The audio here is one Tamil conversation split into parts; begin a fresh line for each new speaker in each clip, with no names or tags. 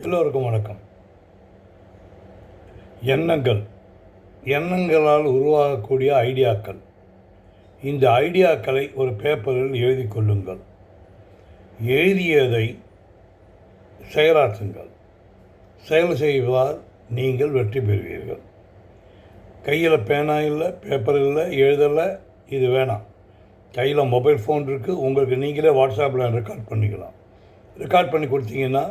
எல்லோருக்கும் வணக்கம். எண்ணங்களால் உருவாகக்கூடிய ஐடியாக்கள். இந்த ஐடியாக்களை ஒரு பேப்பரில் எழுதி கொள்ளுங்கள். எழுதியதை செயலாற்றுங்கள். செயல் செய்வதால் நீங்கள் வெற்றி பெறுவீர்கள். கையில் பேனா இல்லை, பேப்பர் இல்லை, எழுதலை, இது வேணாம். கையில் மொபைல் ஃபோன் இருக்குது. உங்களுக்கு நீங்களே வாட்ஸ்அப்பில் ரெக்கார்ட் பண்ணிக்கலாம். ரெக்கார்ட் பண்ணி கொடுத்தீங்கன்னா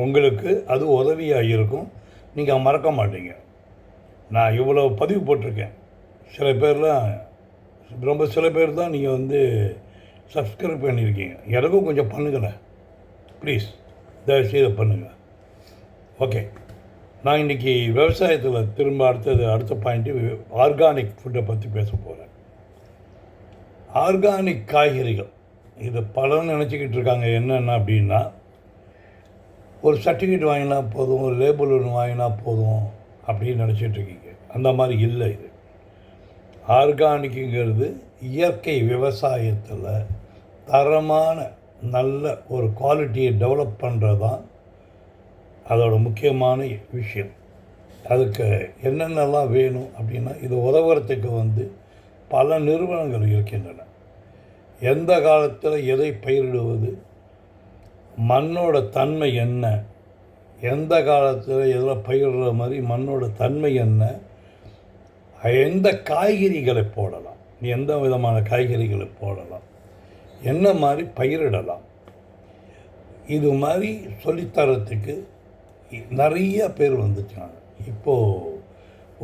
உங்களுக்கு அது உதவியாக இருக்கும். நீங்கள் மறக்க மாட்டீங்க. நான் இவ்வளோ பதிவு போட்டிருக்கேன். சில பேர் தான் நீங்கள் சப்ஸ்கிரைப் பண்ணியிருக்கீங்க. எனக்கும் கொஞ்சம் பண்ணுங்களேன் ப்ளீஸ், தயவுசெய்து பண்ணுங்கள். ஓகே, நான் இன்றைக்கி விவசாயத்தில் திரும்ப அடுத்த பாயிண்ட்டு ஆர்கானிக் ஃபுட்டை பற்றி பேச போகிறேன். ஆர்கானிக் காய்கறிகள், இது பலரும் நினச்சிக்கிட்டு இருக்காங்க என்னென்ன அப்படின்னா, ஒரு சர்டிஃபிகேட் வாங்கினா போதும், ஒரு லேபிள் ஒன்று வாங்கினா போதும் அப்படின்னு நினச்சிட்ருக்கீங்க. அந்த மாதிரி இல்லை. இது ஆர்கானிக்குங்கிறது இயற்கை விவசாயத்தில் தரமான நல்ல ஒரு குவாலிட்டியை டெவலப் பண்ணுறது தான் அதோட முக்கியமான விஷயம். அதுக்கு என்னென்னலாம் வேணும் அப்படின்னா, இது உதவுறதுக்கு பல நிறுவனங்கள் இருக்கின்றன. எந்த காலத்தில் எதை பயிரிடுவது, மண்ணோட தன்மை என்ன, எந்த காலத்தில் எதில் பயிரிடுற மாதிரி மண்ணோட தன்மை என்ன, எந்த காய்கறிகளை போடலாம், எந்த விதமான காய்கறிகளை போடலாம், என்ன மாதிரி பயிரிடலாம், இது மாதிரி சொல்லித்தரத்துக்கு நிறைய பேர் வந்துட்டாங்க. இப்போது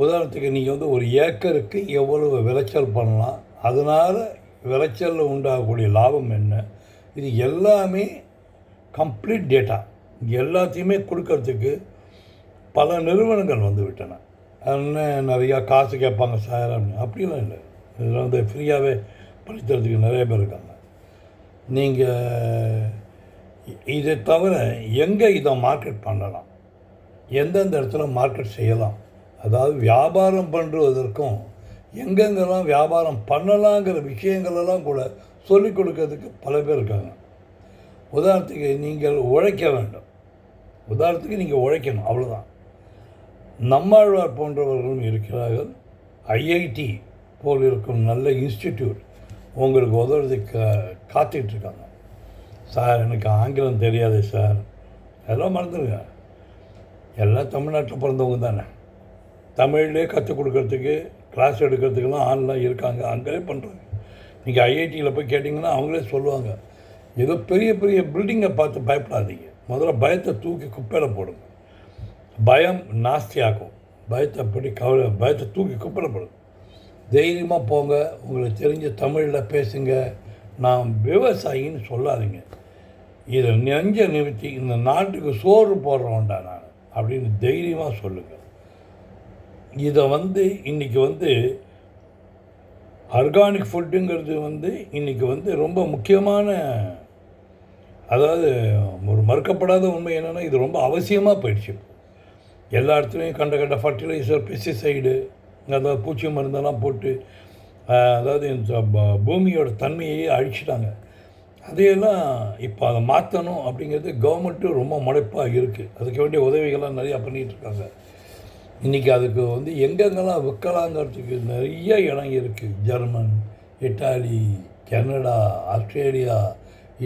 உதாரணத்துக்கு நீங்கள் ஒரு ஏக்கருக்கு எவ்வளவு விளைச்சல் பண்ணலாம், அதனால் விளைச்சலில் உண்டாகக்கூடிய லாபம் என்ன, இது எல்லாமே கம்ப்ளீட் டேட்டா எல்லாத்தையுமே கொடுக்கறதுக்கு பல நிறுவனங்கள் விட்டன. அதனால் நிறையா காசு கேட்பாங்க சார் அப்படின்னு. அப்படிலாம் இல்லை. இதில் ஃப்ரீயாகவே படித்தறதுக்கு நிறைய பேர் இருக்காங்க. நீங்கள் இதை தவிர எங்கே இதை மார்க்கெட் பண்ணலாம், எந்தெந்த இடத்துல மார்க்கெட் செய்யலாம், அதாவது வியாபாரம் பண்ணுறதற்கும் எங்கெங்கெல்லாம் வியாபாரம் பண்ணலாங்கிற விஷயங்களெல்லாம் கூட சொல்லிக் கொடுக்கறதுக்கு பல பேர் இருக்காங்க. உதாரணத்துக்கு நீங்கள் உழைக்க வேண்டும். நீங்கள் உழைக்கணும், அவ்வளோதான். நம்மாழ்வார் போன்றவர்களும் இருக்கிறார்கள். ஐஐடி போல் இருக்கும் நல்ல இன்ஸ்டிடியூட் உங்களுக்கு உதவுறதுக்கு காத்துட்ருக்காங்க. சார் எனக்கு ஆங்கிலம் தெரியாது சார், அதெல்லாம் மறந்துடுங்க. எல்லாம் தமிழ்நாட்டில் பிறந்தவங்க தானே. தமிழ்லேயே கற்றுக் கொடுக்கறதுக்கு கிளாஸ் எடுக்கிறதுக்கெல்லாம் ஆன்லாம் இருக்காங்க, அங்கேயே பண்ணுறாங்க. நீங்கள் ஐஐடியில் போய் கேட்டிங்கன்னா அவங்களே சொல்லுவாங்க. ஏதோ பெரிய பெரிய பில்டிங்கை பார்த்து பயப்படாதீங்க. முதல்ல பயத்தை தூக்கி குப்பையில் போடுங்க. பயம் நாஸ்தியாகும். பயத்தை தூக்கி குப்பையில் போடுங்க. தைரியமாக போங்க. உங்களுக்கு தெரிஞ்ச தமிழில் பேசுங்க. நான் விவசாயின்னு சொல்லாதீங்க. இதை நெஞ்ச நிறுத்தி இந்த நாட்டுக்கு சோறு போடுறோண்டா நான் அப்படின்னு தைரியமாக சொல்லுங்கள். இதை இன்றைக்கி ஆர்கானிக் ஃபுட்டுங்கிறது இன்றைக்கி ரொம்ப முக்கியமான, அதாவது ஒரு மறுக்கப்படாத உண்மை என்னென்னா, இது ரொம்ப அவசியமாக போயிடுச்சு. எல்லா இடத்துலையும் கண்ட ஃபர்டிலைசர், பெஸ்டிசைடு, அதாவது பூச்சி மருந்தெல்லாம் போட்டு அதாவது இந்த பூமியோட தன்மையை அழிச்சிட்டாங்க. அதையெல்லாம் இப்போ அதை மாற்றணும் அப்படிங்கிறது கவர்மெண்ட்டும் ரொம்ப முனைப்பாக இருக்குது. அதுக்கு வேண்டிய உதவிகள்லாம் நிறையா பண்ணிகிட்ருக்காங்க. இன்றைக்கி அதுக்கு எங்கெங்கெல்லாம் விற்கலாங்கிறதுக்கு நிறைய இடம் இருக்குது. German, Italy, Canada, Australia,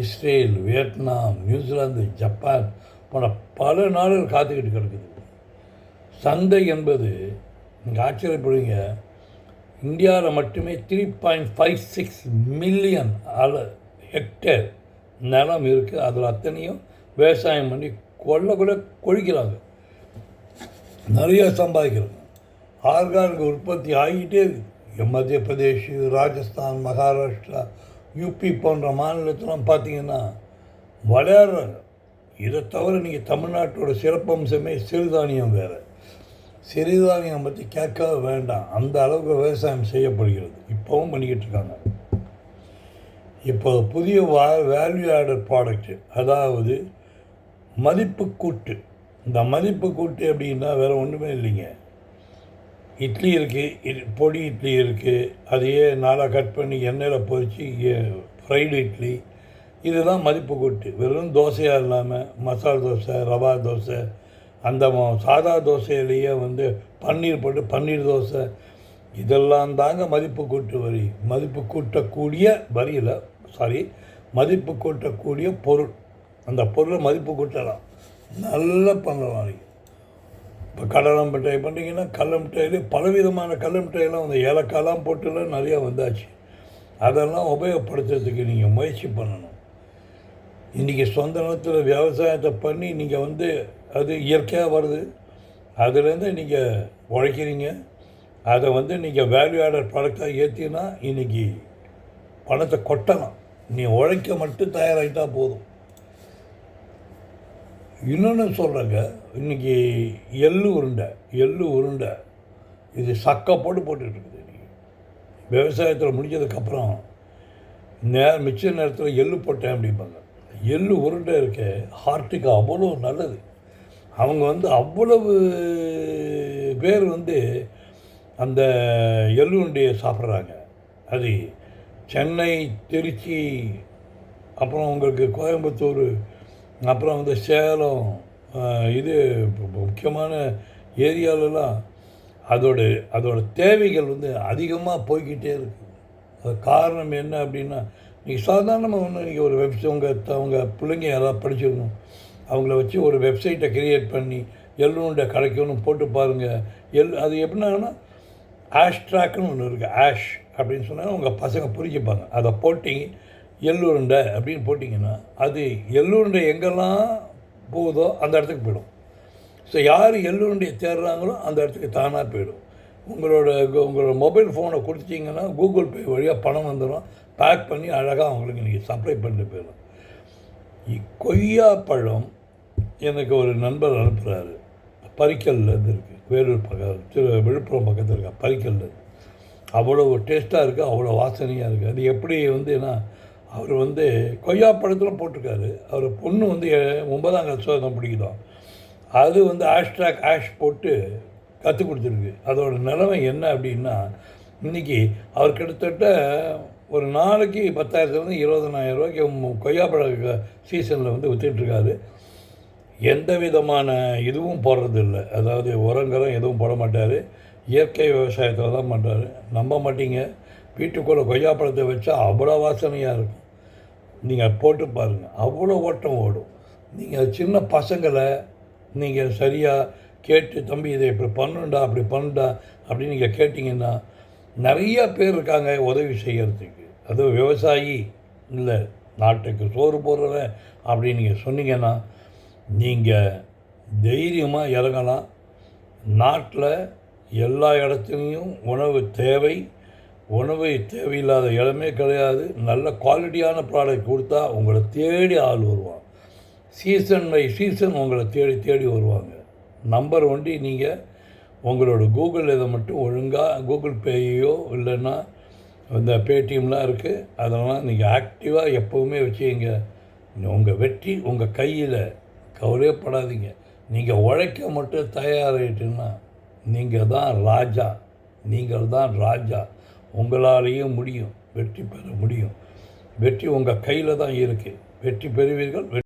Israel, Vietnam, New Zealand, Japan போன்ற பல நாடுகள் காத்துக்கிட்டு கிடக்குது. சந்தை என்பது நீங்கள் ஆச்சரியப்படுவீங்க. இந்தியாவில் மட்டுமே 3.56 மில்லியன் ஹெக்டேர் நிலம் இருக்குது. அதில் அத்தனையும் விவசாயம் பண்ணி கொழிக்கிறாங்க, நிறைய சம்பாதிக்கிறாங்க. ஆர்கானிக் உற்பத்தி ஆகிட்டே இருக்குது. மத்திய பிரதேஷ், ராஜஸ்தான், மகாராஷ்டிரா, யூபி போன்ற மாநிலத்திலாம் பார்த்திங்கன்னா விளையாடுறாங்க. இதை தவிர நீங்கள் தமிழ்நாட்டோட சிறப்பம்சமே சிறுதானியம் வேறு. சிறுதானியம் பற்றி கேட்கவே வேண்டாம். அந்த அளவுக்கு விவசாயம் செய்யப்படுகிறது. இப்போவும் பண்ணிக்கிட்டு இருக்காங்க. இப்போ புதிய வேல்யூ ஆடட் ப்ராடக்ட்டு, அதாவது மதிப்பு கூட்டு. இந்த மதிப்பு கூட்டு அப்படின்னா வேறு ஒன்றுமே இல்லைங்க. இட்லி இருக்குது, பொடி இட்லி இருக்குது. அதையே நாளாக கட் பண்ணி எண்ணெயில் பொரித்து ஃப்ரைடு இட்லி, இதுதான் மதிப்பு கூட்டு. வெறும் தோசையாக இல்லாமல் மசாலா தோசை, ரவா தோசை, அந்த சாதா தோசையிலேயே வந்து பன்னீர் போட்டு பன்னீர் தோசை, இதெல்லாம் தாங்க மதிப்பு கூட்டு வரி. மதிப்பு கூட்டக்கூடிய வரியில் மதிப்பு கூட்டக்கூடிய பொருள். அந்த பொருளை மதிப்பு கூட்டலாம், நல்லா பண்ணலாம். நீங்கள் இப்போ கடலை மிட்டாய் பண்ணிங்கன்னா கடலை மிட்டாயிலே பலவிதமான கடலை மிட்டாயெல்லாம் வந்து ஏலக்காயெல்லாம் போட்டுலாம் நிறையா வந்தாச்சு. அதெல்லாம் உபயோகப்படுத்துறதுக்கு நீங்கள் முயற்சி பண்ணணும். இன்றைக்கி சொந்த நிலத்தில் விவசாயத்தை பண்ணி நீங்கள் வந்து அது இயற்கையாக வருது, அதுலேருந்து நீங்கள் உழைக்கிறீங்க. அதை வந்து நீங்கள் வேல்யூ ஆடட் ப்ராடக்டாக ஏற்றினா இன்றைக்கி பணத்தை கொட்டலாம். நீ உழைக்க மட்டும் தயாராகிட்டால் போதும். இன்னொன்று சொல்கிறேங்க, இன்றைக்கி எள்ளு உருண்டை இது சக்கை போட்டுட்ருக்குது. நீங்கள் விவசாயத்தில் முடிஞ்சதுக்கப்புறம் மிச்ச நேரத்தில் எள்ளு போட்டேன் அப்படிம்பாங்க. எள்ளு உருண்டை இருக்க ஹார்ட்டுக்கு அவ்வளோ நல்லது. அவங்க வந்து அவ்வளவு பேர் வந்து அந்த எள்ளு உருண்டையை சாப்பிட்றாங்க. அது சென்னை, திருச்சி, அப்புறம் உங்களுக்கு கோயம்புத்தூர், அப்புறம் வந்து சேலம், இது முக்கியமான ஏரியாலெலாம் அதோட தேவைகள் வந்து அதிகமாக போய்கிட்டே இருக்குது. அது காரணம் என்ன அப்படின்னா, நீங்கள் சாதாரணமாக ஒன்று நீங்கள் ஒரு அவங்க பிள்ளைங்க யாராவது படிச்சிடணும், அவங்கள வச்சு ஒரு வெப்சைட்டை க்ரியேட் பண்ணி எள்ளுருண்டை கிடைக்கணும் போட்டு பாருங்கள். அது எப்படின்னா ட்ராக்னு ஒன்று இருக்குது. அப்படின்னு சொன்னால் உங்கள் பசங்க புரிஞ்சுப்பாங்க. அதை போட்டிங்க எள்ளுருண்டை அப்படின்னு போட்டிங்கன்னா அது எள்ளுருண்டை எங்கெல்லாம் போகுதோ அந்த இடத்துக்கு போயிடும். ஸோ யார் எள்ளுருண்டையை தேடுறாங்களோ அந்த இடத்துக்கு தானாக போயிடும். உங்களோட மொபைல் ஃபோனை கொடுத்தீங்கன்னா கூகுள் பே வழியாக பணம் வந்துடும். பேக் பண்ணி அழகாக அவங்களுக்கு நீங்கள் சப்ளை பண்ணிட்டு போயிடும். கொய்யாப்பழம் எனக்கு ஒரு நண்பர் அனுப்புகிறாரு. பரிக்கல்லேருந்து இருக்குது, வேலூர் பக்கம், விழுப்புரம் பக்கத்தில் இருக்கா பரிக்கல்லேருந்து. அவ்வளோ டேஸ்ட்டாக இருக்குது, அவ்வளோ வாசனையாக இருக்குது. அது எப்படி வந்துன்னா, அவர் வந்து கொய்யாப்பழத்தில் போட்டிருக்காரு. அவர் பொண்ணு வந்து 9ஆம் கிளாஸ் தான் பிடிக்குதோ. அது வந்து ஆஷ் போட்டு கற்றுக் கொடுத்துருக்கு. அதோட நிலைமை என்ன அப்படின்னா, இன்றைக்கி அவர் கிட்டத்தட்ட ஒரு நாளைக்கு 10,000 20,000 ரூபாய்க்கு கொய்யாப்பழ சீசனில் வந்து விற்றுட்ருக்காரு. எந்த விதமான இதுவும் போடுறதில்லை, அதாவது உரங்களும் எதுவும் போட மாட்டார். இயற்கை விவசாயத்தில் தான் பண்ணுறாரு. நம்ப மாட்டீங்க, வீட்டுக்குள்ளே கொய்யாப்பழத்தை வச்சா அவ்வளோ வாசனையாக இருக்கும். நீங்கள் போட்டு பாருங்கள், அவ்வளோ ஓட்டம் ஓடும். நீங்கள் சின்ன பசங்களை நீங்கள் சரியாக கேட்டு, தம்பி இதை இப்படி பண்ணுண்டா அப்படி பண்ணுண்டா அப்படின்னு நீங்கள் கேட்டிங்கன்னா நிறையா பேர் இருக்காங்க உதவி செய்கிறதுக்கு. அதுவும் விவசாயி இல்லை, நாட்டுக்கு சோறு போடுறவன் அப்படின்னு நீங்கள் சொன்னீங்கன்னா நீங்கள் தைரியமாக இறங்கலாம். நாட்டில் எல்லா இடத்துலையும் உணவு தேவையில்லாத இடமே கிடையாது. நல்ல குவாலிட்டியான ப்ராடக்ட் கொடுத்தா உங்களை தேடி ஆள் வருவான். சீசன் பை சீசன் உங்களை தேடி வருவாங்க. நம்பர் ஒண்டி நீங்கள் உங்களோட கூகுள் இதை மட்டும் ஒழுங்காக கூகுள் பேயோ இல்லைன்னா இந்த பேடிஎம்லாம் இருக்குது, அதெல்லாம் நீங்கள் ஆக்டிவாக எப்போவுமே வச்சுங்க. உங்கள் வெற்றி உங்கள் கையில், கவலையப்படாதீங்க. நீங்கள் உழைக்க மட்டும் தயாராகிட்டுன்னா நீங்கள் தான் ராஜா. உங்களாலேயும் முடியும், வெற்றி பெற முடியும். வெற்றி உங்கள் கையில் தான் இருக்குது. வெற்றி பெறுவீர்கள்.